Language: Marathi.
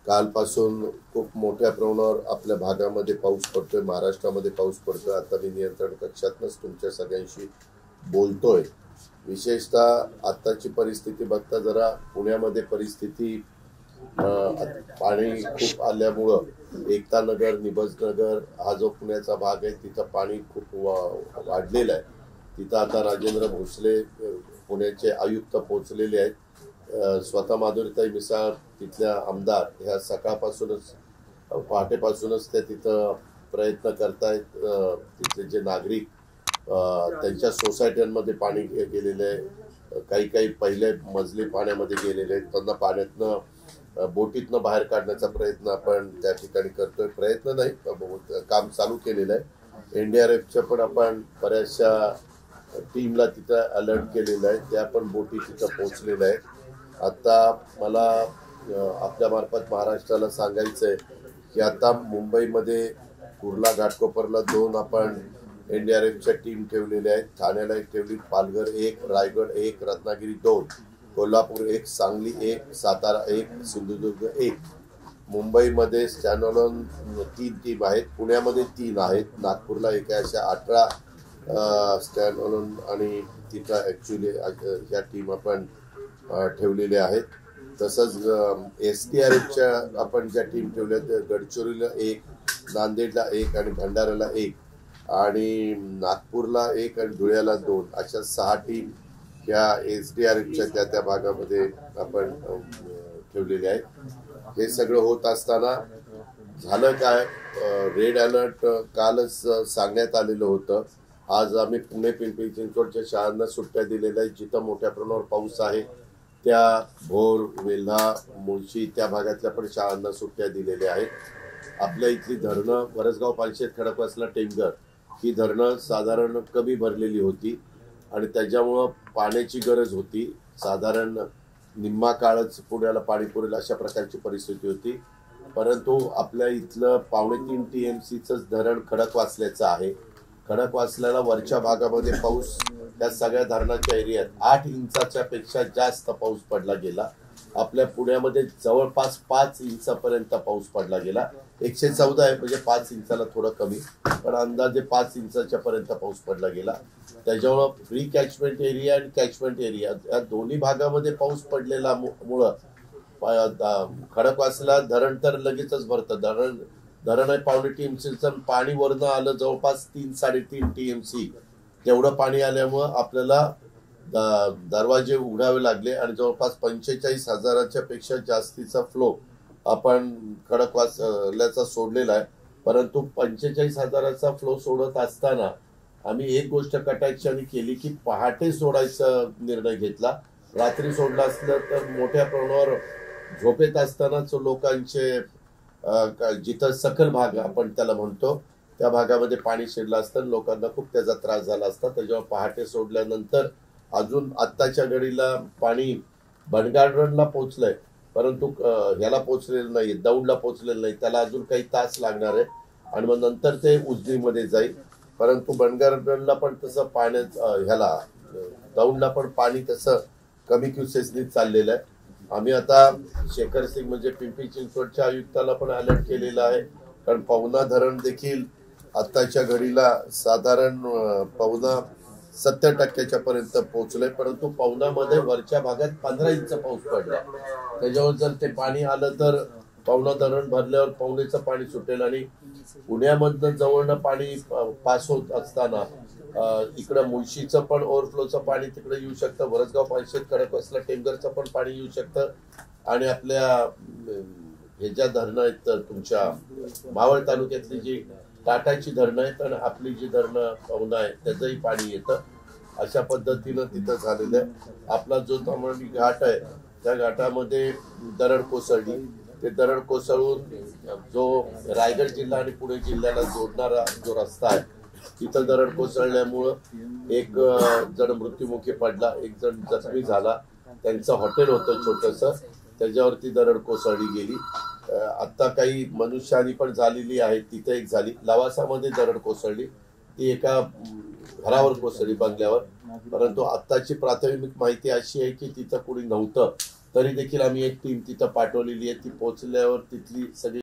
कालपासून खूप मोठ्या प्रमाणावर आपल्या भागामध्ये पाऊस पडतोय, महाराष्ट्रामध्ये पाऊस पडतोय। आता मी नियंत्रण कक्षातूनच तुमच्या सगळ्यांशी बोलतोय। विशेषतः आताची परिस्थिती बघता जरा पुण्यामध्ये परिस्थिती पाणी खूप आल्यामुळं एकता नगर, निबज नगर हा जो पुण्याचा भाग आहे तिथं पाणी खूप वाढलेलं आहे। तिथं आता राजेंद्र भोसले पुण्याचे आयुक्त पोहोचलेले आहेत। स्वतः माधुरीताई मिसाळ तिथल्या आमदार ह्या सकाळपासूनच पहाटेपासूनच ते तिथं प्रयत्न करतायत। तिथले जे नागरिक त्यांच्या सोसायट्यांमध्ये पाणी गेलेले आहे, काही पहिले मजली पाण्यामध्ये गेलेले आहेत, त्यांना पाण्यातनं बोटीतनं बाहेर काढण्याचा प्रयत्न आपण त्या ठिकाणी करतोय। प्रयत्न नाही, काम चालू केलेलं आहे। NDRFच्या पण आपण बऱ्याचशा टीमला तिथं अलर्ट केलेलं आहे, त्या पण बोटी तिथं पोहोचलेल्या आहेत। आता मला आपल्या मार्फत महाराष्ट्राला सांगायचंय की आता मुंबईमध्ये कुर्ला घाटकोपरला 2 आपण NDRFच्या टीम ठेवलेल्या आहेत। ठाण्याला 1 ठेवली, पालघर 1, रायगड 1, रत्नागिरी 2, कोल्हापूर 1, सांगली 1, सातारा 1, सिंधुदुर्ग 1। मुंबईमध्ये स्टँडअलोन 3 टीम आहेत, पुण्यामध्ये 3 आहेत, नागपूरला 1 आहे। अशा 18 स्टँडअलोन आणि तिथं ॲक्च्युली ह्या टीम आपण ठेवलेल्या आहेत। तसंच SDRFच्या आपण ज्या टीम ठेवल्या त्या गडचिरोलीला 1, नांदेडला 1 आणि भंडाऱ्याला 1 आणि नागपूरला 1 आणि धुळ्याला 2 अशा 6 टीम ह्या SDRFच्या त्या भागामध्ये आपण ठेवलेल्या आहेत। हे सगळं होत असताना झालं काय, रेड अलर्ट कालच सांगण्यात आलेलं होतं। आज आम्ही पुणे, पिंपरी चिंचवडच्या शाळांना सुट्ट्या दिलेल्या आहेत। जिथं मोठ्या प्रमाणावर पाऊस आहे त्या भोर, वेल्हा, मुळशी त्या भागातल्या पण शाळांना सुट्ट्या दिलेल्या आहेत। आपल्या इथली धरणं वरसगाव, पानशेत, खडकवासला, टेमघर ही धरणं साधारण कमी भरलेली होती आणि त्याच्यामुळं पाण्याची गरज होती। साधारण निम्मा काळच पुण्याला पाणी पुरेल अशा प्रकारची परिस्थिती होती। परंतु आपल्या इथलं 3.25 TMCचं धरण खडकवासल्याचं आहे। खडकवासल्याला वरच्या भागामध्ये पाऊस त्या सगळ्या धरणाच्या एरियात 8 इंचाच्या पेक्षा जास्त पाऊस पडला गेला। आपल्या पुण्यामध्ये जवळपास 5 इंचापर्यंत पाऊस पडला गेला। 114 आहे म्हणजे 5 इंचाला थोडं कमी, पण अंदाजे 5 इंचाच्या पर्यंत पाऊस पडला गेला। त्याच्यामुळं प्री कॅचमेंट एरिया आणि कॅचमेंट एरिया या दोन्ही भागामध्ये पाऊस पडलेला मुळे खडकवासला धरण तर लगेचच भरतं। धरण आहे 1.25 TMCचं, पाणी वरनं आलं जवळपास 3-3.5 TMC तेवढं पाणी आल्यामुळं आपल्याला दरवाजे उघडावे लागले आणि जवळपास 45,000च्या पेक्षा जास्तीचा फ्लो आपण खडकवासल्याचा सोडलेला आहे। परंतु 45,000चा फ्लो सोडत असताना आम्ही एक गोष्ट कटाक्षाने केली की पहाटे सोडायचा निर्णय घेतला। रात्री सोडला असलं तर मोठ्या प्रमाणावर झोपेत असतानाच लोकांचे जिथं सखल भाग आपण त्याला म्हणतो त्या भागामध्ये पाणी शिरलं असतं, लोकांना खूप त्याचा त्रास झाला असता। त्याच्यावर पहाटे सोडल्यानंतर अजून आत्ताच्या घडीला पाणी बनगारडला पोहोचलंय, परंतु ह्याला पोहोचलेलं नाही, दौंडला पोहोचलेलं नाही। त्याला अजून काही तास लागणार आहे आणि मग नंतर ते उजनीमध्ये जाईल। परंतु बनगारडला पण तसं ह्याला दौंडला पण पाणी तसं कमी क्युसेसनी चाललेलं आहे। आम्ही आता शेखर सिंग म्हणजे पिंपरी चिंचवडच्या आयुक्ताला पण अलर्ट केलेला आहे, कारण पवना धरण देखील आत्ताच्या घडीला साधारण पवना 70% पर्यंत पोहोचलंय। परंतु पवनामध्ये वरच्या भागात 15 इंच पाऊस पडला। त्याच्यावर जर ते पाणी आलं तर पवना धरण भरल्यावर पवनेचं पाणी सुटेल आणि पुण्यामधनं जवळनं पाणी पास होत असताना इकडं मुळशीचं पण ओव्हरफ्लोचं पाणी तिकडे येऊ शकतं, वरसगाव, पानशेत, खडकवासला, टेमघरचं पण पाणी येऊ शकतं आणि आपल्या हे ज्या धरणं आहेत तुमच्या मावळ तालुक्यातली जी टाटाची धरणं आहेत आणि आपली जी धरणं पवना आहे त्याचंही पाणी येतं। अशा पद्धतीनं तिथं झालेलं आहे। आपला जो ताम्हाणी घाट आहे त्या घाटामध्ये दरड कोसळली, ते दरड कोसळून जो रायगड जिल्हा आणि पुणे जिल्ह्याला जोडणारा जो रस्ता आहे तिथं दरड कोसळल्यामुळं 1 जण मृत्युमुखी पडला, 1 जण जखमी झाला। त्यांचं हॉटेल होतं छोटंसं, त्याच्यावरती दरड कोसळली गेली। आता काही मनुष्यहानी पण झालेली आहे, तिथे एक झाली। लवासामध्ये दरड कोसळली, ती एका घरावर कोसळली, बंगल्यावर। परंतु आत्ताची प्राथमिक माहिती अशी आहे की तिथं कुणी नव्हतं तरी देखील आम्ही एक टीम तिथं पाठवलेली आहे. ती पोहोचल्यावर तिथली सगळी